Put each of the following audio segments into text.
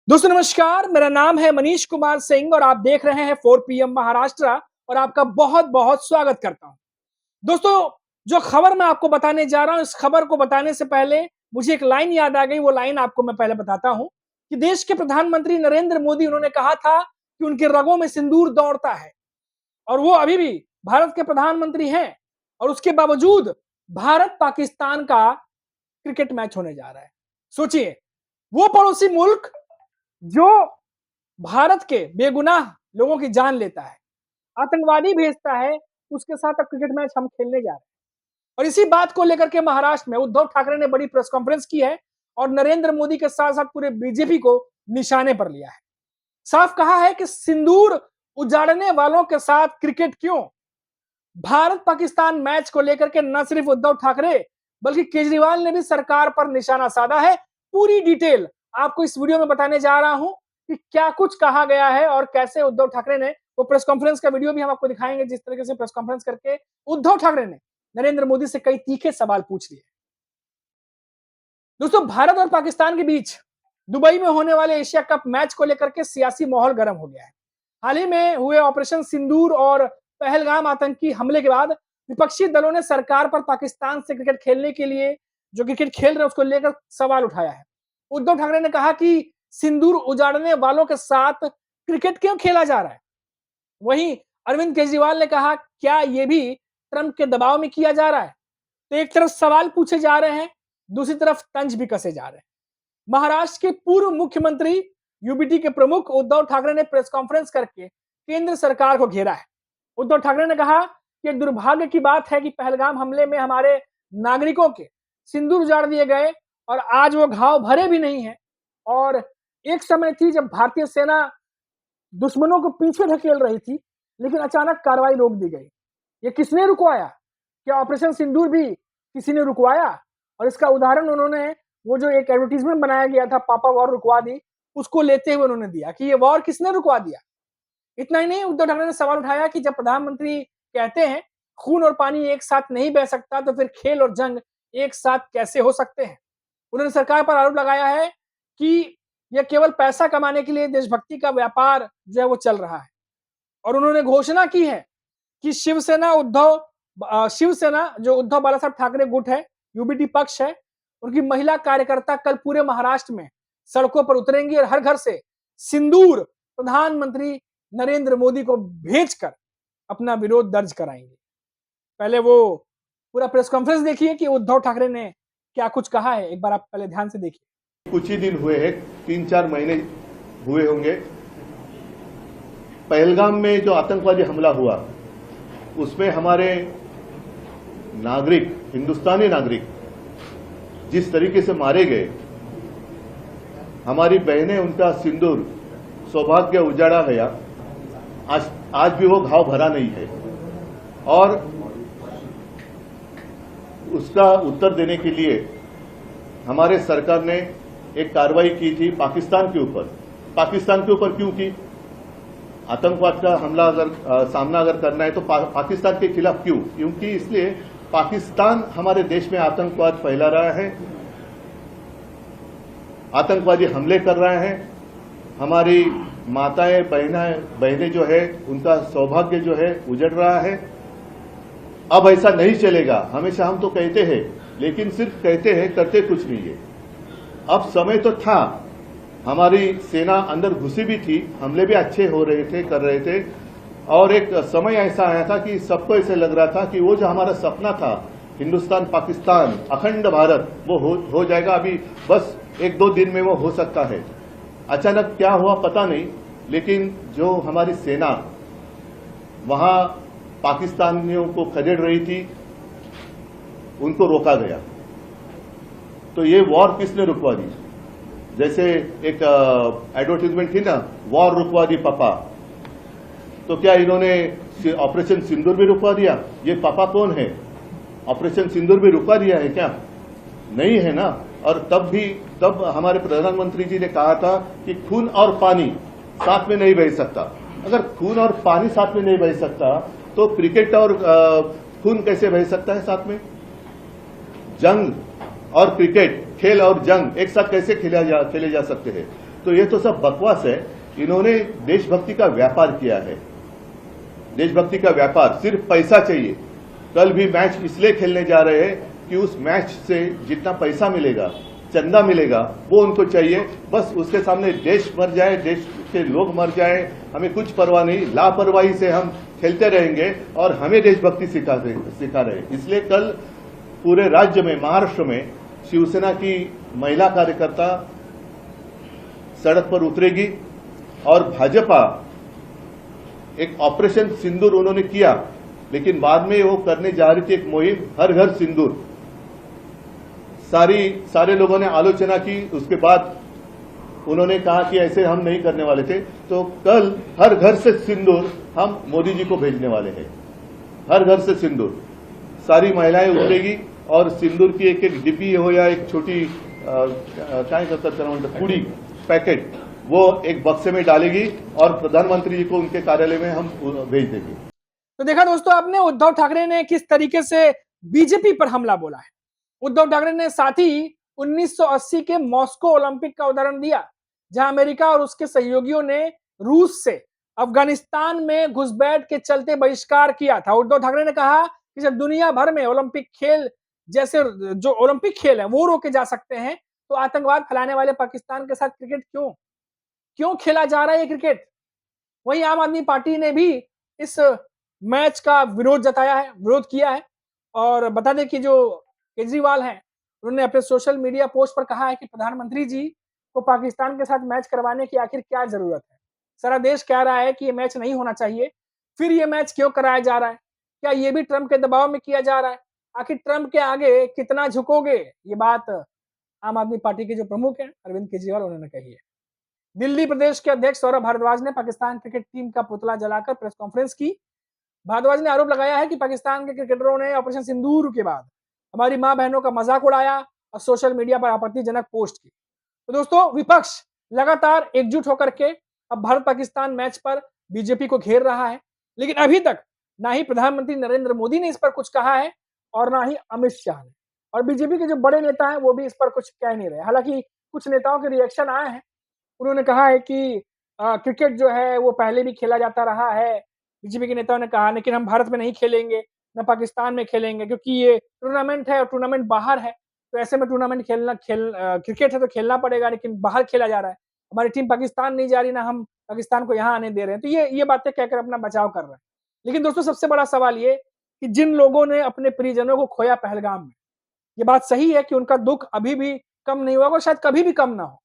दोस्तों नमस्कार, मेरा नाम है मनीष कुमार सिंह और आप देख रहे हैं 4 PM महाराष्ट्र और आपका बहुत बहुत स्वागत करता हूं। दोस्तों, जो खबर मैं आपको बताने जा रहा हूं, इस खबर को बताने से पहले मुझे एक लाइन याद आ गई। वो लाइन आपको मैं पहले बताता हूं कि देश के प्रधानमंत्री नरेंद्र मोदी उन्होंने कहा था कि उनके रगों में सिंदूर दौड़ता है और वो अभी भी भारत के प्रधानमंत्री हैं और उसके बावजूद भारत पाकिस्तान का क्रिकेट मैच होने जा रहा है। सोचिए, वो पड़ोसी मुल्क जो भारत के बेगुनाह लोगों की जान लेता है, आतंकवादी भेजता है, उसके साथ अब क्रिकेट मैच हम खेलने जा रहे हैं। और इसी बात को लेकर के महाराष्ट्र में उद्धव ठाकरे ने बड़ी प्रेस कॉन्फ्रेंस की है और नरेंद्र मोदी के साथ साथ पूरे बीजेपी को निशाने पर लिया है। साफ कहा है कि सिंदूर उजाड़ने वालों के साथ क्रिकेट क्यों? भारत पाकिस्तान मैच को लेकर के न सिर्फ उद्धव ठाकरे बल्कि केजरीवाल ने भी सरकार पर निशाना साधा है। पूरी डिटेल आपको इस वीडियो में बताने जा रहा हूं कि क्या कुछ कहा गया है और कैसे उद्धव ठाकरे ने, वो प्रेस कॉन्फ्रेंस का वीडियो भी हम आपको दिखाएंगे, जिस तरीके से प्रेस कॉन्फ्रेंस करके उद्धव ठाकरे ने नरेंद्र मोदी से कई तीखे सवाल पूछ लिए। दोस्तों, भारत और पाकिस्तान के बीच दुबई में होने वाले एशिया कप मैच को लेकर के सियासी माहौल गर्म हो गया है। हाल ही में हुए ऑपरेशन सिंदूर और पहलगाम आतंकी हमले के बाद विपक्षी दलों ने सरकार पर पाकिस्तान से क्रिकेट खेलने के लिए, जो क्रिकेट खेल रहे हैं उसको लेकर सवाल उठाया है। उद्धव ठाकरे ने कहा कि सिंदूर उजाड़ने वालों के साथ क्रिकेट क्यों खेला जा रहा है। वहीं अरविंद केजरीवाल ने कहा, क्या यह भी ट्रंप के दबाव में किया जा रहा है? तो एक तरफ सवाल पूछे जा रहे हैं, दूसरी तरफ तंज भी कसे जा रहे हैं। महाराष्ट्र के पूर्व मुख्यमंत्री यूबीटी के प्रमुख उद्धव ठाकरे ने प्रेस कॉन्फ्रेंस करके केंद्र सरकार को घेरा है। उद्धव ठाकरे ने कहा कि दुर्भाग्य की बात है कि पहलगाम हमले में हमारे नागरिकों के सिंदूर उजाड़ दिए गए और आज वो घाव भरे भी नहीं है। और एक समय थी जब भारतीय सेना दुश्मनों को पीछे ढकेल रही थी, लेकिन अचानक कार्रवाई रोक दी गई। ये किसने रुकवाया? क्या ऑपरेशन सिंदूर भी किसी ने रुकवाया? और इसका उदाहरण उन्होंने वो जो एक एडवर्टीजमेंट बनाया गया था, पापा वॉर रुकवा दी, उसको लेते हुए उन्होंने दिया कि ये वॉर किसने रुकवा दिया। इतना ही नहीं, उद्धव ठाकरे ने सवाल उठाया कि जब प्रधानमंत्री कहते हैं खून और पानी एक साथ नहीं बह सकता, तो फिर खेल और जंग एक साथ कैसे हो सकते हैं। उन्होंने सरकार पर आरोप लगाया है कि यह केवल पैसा कमाने के लिए देशभक्ति का व्यापार जो है वो चल रहा है। और उन्होंने घोषणा की है कि शिवसेना जो उद्धव बालासाहब ठाकरे गुट है, यूबीटी पक्ष है, उनकी महिला कार्यकर्ता कल पूरे महाराष्ट्र में सड़कों पर उतरेंगी और हर घर से सिंदूर प्रधानमंत्री नरेंद्र मोदी को भेजकर अपना विरोध दर्ज कराएंगे। पहले वो पूरा प्रेस कॉन्फ्रेंस देखिए कि उद्धव ठाकरे ने क्या कुछ कहा है। एक बार आप पहले ध्यान से देखिए। कुछ ही दिन हुए हैं, 3-4 महीने हुए होंगे। पहलगाम में जो आतंकवादी हमला हुआ, उसमें हमारे नागरिक, हिंदुस्तानी नागरिक जिस तरीके से मारे गए, हमारी बहनें, उनका सिंदूर, सौभाग्य उजाड़ा गया। आज भी वो घाव भरा नहीं है। और उसका उत्तर देने के लिए हमारे सरकार ने एक कार्रवाई की थी पाकिस्तान के ऊपर। पाकिस्तान के ऊपर क्यों की? आतंकवाद का हमला सामना अगर करना है तो पाकिस्तान के खिलाफ क्यों? क्योंकि इसलिए पाकिस्तान हमारे देश में आतंकवाद फैला रहा है, आतंकवादी हमले कर रहा है, हमारी माताएं बहनें जो है उनका सौभाग्य जो है उजड़ रहा है। अब ऐसा नहीं चलेगा। हमेशा हम तो कहते हैं, लेकिन सिर्फ कहते हैं, करते कुछ नहीं है। अब समय तो था, हमारी सेना अंदर घुसी भी थी, हमले भी अच्छे हो रहे थे, कर रहे थे। और एक समय ऐसा आया था कि सबको ऐसे लग रहा था कि वो जो हमारा सपना था, हिंदुस्तान पाकिस्तान अखंड भारत, वो हो जाएगा। अभी बस 1-2 दिन में वो हो सकता है। अचानक क्या हुआ पता नहीं, लेकिन जो हमारी सेना वहां पाकिस्तानियों को खदेड़ रही थी, उनको रोका गया। तो ये वॉर किसने रुकवा दी? जैसे एक एडवर्टीजमेंट थी ना, वॉर रुकवा दी पापा। तो क्या इन्होंने ऑपरेशन सिंदूर भी रुकवा दिया? ये पापा कौन है? ऑपरेशन सिंदूर भी रुकवा दिया है क्या? नहीं है ना। और तब हमारे प्रधानमंत्री जी ने कहा था कि खून और पानी साथ में नहीं बह सकता। अगर खून और पानी साथ में नहीं बह सकता तो क्रिकेट और खून कैसे बह सकता है साथ में? जंग और क्रिकेट, खेल और जंग एक साथ कैसे खेले जा सकते हैं? तो ये तो सब बकवास है। इन्होंने देशभक्ति का व्यापार किया है, देशभक्ति का व्यापार, सिर्फ पैसा चाहिए। कल भी मैच इसलिए खेलने जा रहे हैं कि उस मैच से जितना पैसा मिलेगा, चंदा मिलेगा, वो उनको चाहिए। बस उसके सामने देश मर जाए, देश के लोग मर जाए, हमें कुछ परवाह नहीं। लापरवाही से हम खेलते रहेंगे और हमें देशभक्ति सिखा रहे हैं। इसलिए कल पूरे राज्य में, महाराष्ट्र में शिवसेना की महिला कार्यकर्ता सड़क पर उतरेगी और भाजपा एक ऑपरेशन सिंदूर उन्होंने किया, लेकिन बाद में वो करने जा रही थी एक मुहिम हर घर सिंदूर। सारे लोगों ने आलोचना की, उसके बाद उन्होंने कहा कि ऐसे हम नहीं करने वाले थे। तो कल हर घर से सिंदूर हम मोदी जी को भेजने वाले हैं, हर घर से सिंदूर। सारी महिलाएं उतरेगी और सिंदूर की एक एक डिब्बी हो या एक छोटी काय करतात पुड़ी पैकेट, वो एक बक्से में डालेगी और प्रधानमंत्री जी को उनके कार्यालय में हम भेज देंगे। तो देखा दोस्तों आपने उद्धव ठाकरे ने किस तरीके से बीजेपी पर हमला बोला है। उद्धव ठाकरे ने साथ ही 1980 के मॉस्को ओलंपिक का उदाहरण दिया, जहां अमेरिका और उसके सहयोगियों ने रूस से अफगानिस्तान में घुसपैठ के चलते बहिष्कार किया था। उद्धव ठाकरे ने कहा कि जब दुनिया भर में ओलंपिक खेल जैसे जो ओलंपिक खेल है वो रोके जा सकते हैं, तो आतंकवाद फैलाने वाले पाकिस्तान के साथ क्रिकेट क्यों खेला जा रहा है ये क्रिकेट। वहीं आम आदमी पार्टी ने भी इस मैच का विरोध किया है। और बता दें कि जो केजरीवाल हैं, उन्होंने अपने सोशल मीडिया पोस्ट पर कहा है कि प्रधानमंत्री जी को पाकिस्तान के साथ मैच करवाने की आखिर क्या जरूरत है। सारा देश कह रहा है कि ये मैच नहीं होना चाहिए, फिर ये मैच क्यों कराया जा रहा है। क्या ये भी ट्रंप के दबाव में किया जा रहा है। आखिर ट्रंप के आगे कितना झुकोगे, ये बात आम आदमी पार्टी के जो प्रमुख हैं अरविंद केजरीवाल, उन्होंने कही है। दिल्ली प्रदेश के अध्यक्ष सौरभ भारद्वाज ने पाकिस्तान क्रिकेट टीम का पुतला जलाकर प्रेस कॉन्फ्रेंस की। भारद्वाज ने आरोप लगाया है कि पाकिस्तान के क्रिकेटरों ने ऑपरेशन सिंदूर के बाद हमारी मां बहनों का मजाक उड़ाया और सोशल मीडिया पर आपत्तिजनक पोस्ट की। तो दोस्तों विपक्ष लगातार एकजुट होकर के अब भारत पाकिस्तान मैच पर बीजेपी को घेर रहा है, लेकिन अभी तक ना ही प्रधानमंत्री नरेंद्र मोदी ने इस पर कुछ कहा है और ना ही अमित शाह ने। और बीजेपी के जो बड़े नेता हैं वो भी इस पर कुछ कह नहीं रहे। हालांकि कुछ नेताओं के रिएक्शन आए हैं, उन्होंने कहा है कि क्रिकेट जो है वो पहले भी खेला जाता रहा है। बीजेपी के नेताओं ने कहा लेकिन हम भारत में नहीं खेलेंगे, न पाकिस्तान में खेलेंगे, क्योंकि ये टूर्नामेंट है और टूर्नामेंट बाहर है, तो ऐसे में टूर्नामेंट क्रिकेट है तो खेलना पड़ेगा, लेकिन बाहर खेला जा रहा है। हमारी टीम पाकिस्तान नहीं जा रही, ना हम पाकिस्तान को यहाँ आने दे रहे हैं। तो ये बातें कहकर अपना बचाव कर रहे हैं। लेकिन दोस्तों सबसे बड़ा सवाल ये कि जिन लोगों ने अपने परिजनों को खोया पहलगाम में, ये बात सही है कि उनका दुख अभी भी कम नहीं हुआ और शायद कभी भी कम ना हो,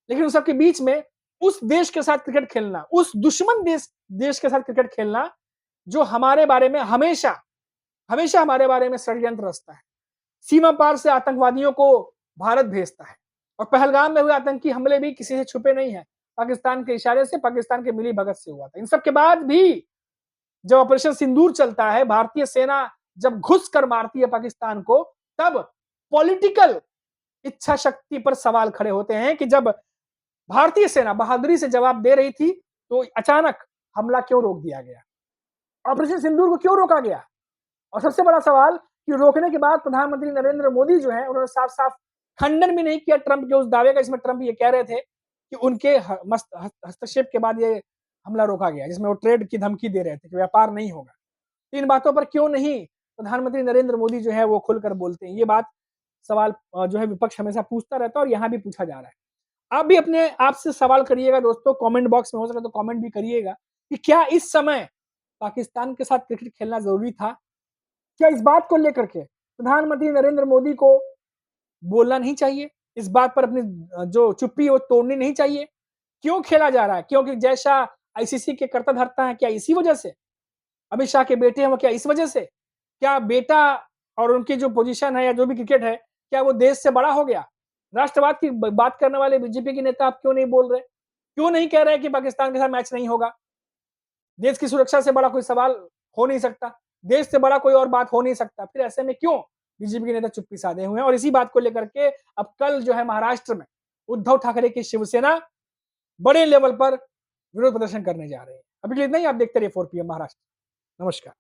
लेकिन उन सबके बीच में उस देश के साथ क्रिकेट खेलना, उस दुश्मन देश के साथ क्रिकेट खेलना जो हमारे बारे में हमेशा हमारे बारे में षड्यंत्र रचता है, सीमा पार से आतंकवादियों को भारत भेजता है। और पहलगाम में हुए आतंकी हमले भी किसी से छुपे नहीं है, पाकिस्तान के इशारे से, पाकिस्तान के मिली भगत से हुआ था। इन सब के बाद भी जब ऑपरेशन सिंदूर चलता है, भारतीय सेना जब घुस कर मारती है पाकिस्तान को, तब पॉलिटिकल इच्छा शक्ति पर सवाल खड़े होते हैं कि जब भारतीय सेना बहादुरी से जवाब दे रही थी तो अचानक हमला क्यों रोक दिया गया, ऑपरेशन सिंदूर को क्यों रोका गया। और सबसे बड़ा सवाल कि रोकने के बाद प्रधानमंत्री नरेंद्र मोदी जो है उन्होंने साफ साफ खंडन भी नहीं किया ट्रंप के उस दावे का, इसमें ट्रंप ये कह रहे थे कि उनके हस्तक्षेप के बाद ये हमला रोका गया, जिसमें वो ट्रेड की धमकी दे रहे थे कि व्यापार नहीं होगा। इन बातों पर क्यों नहीं प्रधानमंत्री नरेंद्र मोदी जो है वो खुलकर बोलते हैं। ये बात सवाल जो है विपक्ष हमेशा पूछता रहता है और यहाँ भी पूछा जा रहा है। आप भी अपने आप से सवाल करिएगा दोस्तों, कमेंट बॉक्स में हो सके तो कमेंट भी करिएगा कि क्या इस समय पाकिस्तान के साथ क्रिकेट खेलना जरूरी था। क्या इस बात को लेकर के प्रधानमंत्री नरेंद्र मोदी को बोलना नहीं चाहिए, इस बात पर अपनी जो चुप्पी वो तोड़नी नहीं चाहिए। क्यों खेला जा रहा है, क्योंकि जैसा आईसीसी के कर्ता धर्ता है, क्या इसी वजह से, अमित शाह के बेटे हैं वो क्या इस वजह से, क्या बेटा और उनकी जो पोजीशन है या जो भी क्रिकेट है क्या वो देश से बड़ा हो गया। राष्ट्रवाद की बात करने वाले बीजेपी के नेता आप क्यों नहीं बोल रहे, क्यों नहीं कह रहे कि पाकिस्तान के साथ मैच नहीं होगा। देश की सुरक्षा से बड़ा कोई सवाल हो नहीं सकता, देश से बड़ा कोई और बात हो नहीं सकता, फिर ऐसे में क्यों बीजेपी के नेता चुप्पी साधे हुए हैं। और इसी बात को लेकर के अब कल जो है महाराष्ट्र में उद्धव ठाकरे की शिवसेना बड़े लेवल पर विरोध प्रदर्शन करने जा रहे हैं। अभी इतना ही, आप देखते रहिए 4 PM महाराष्ट्र। नमस्कार।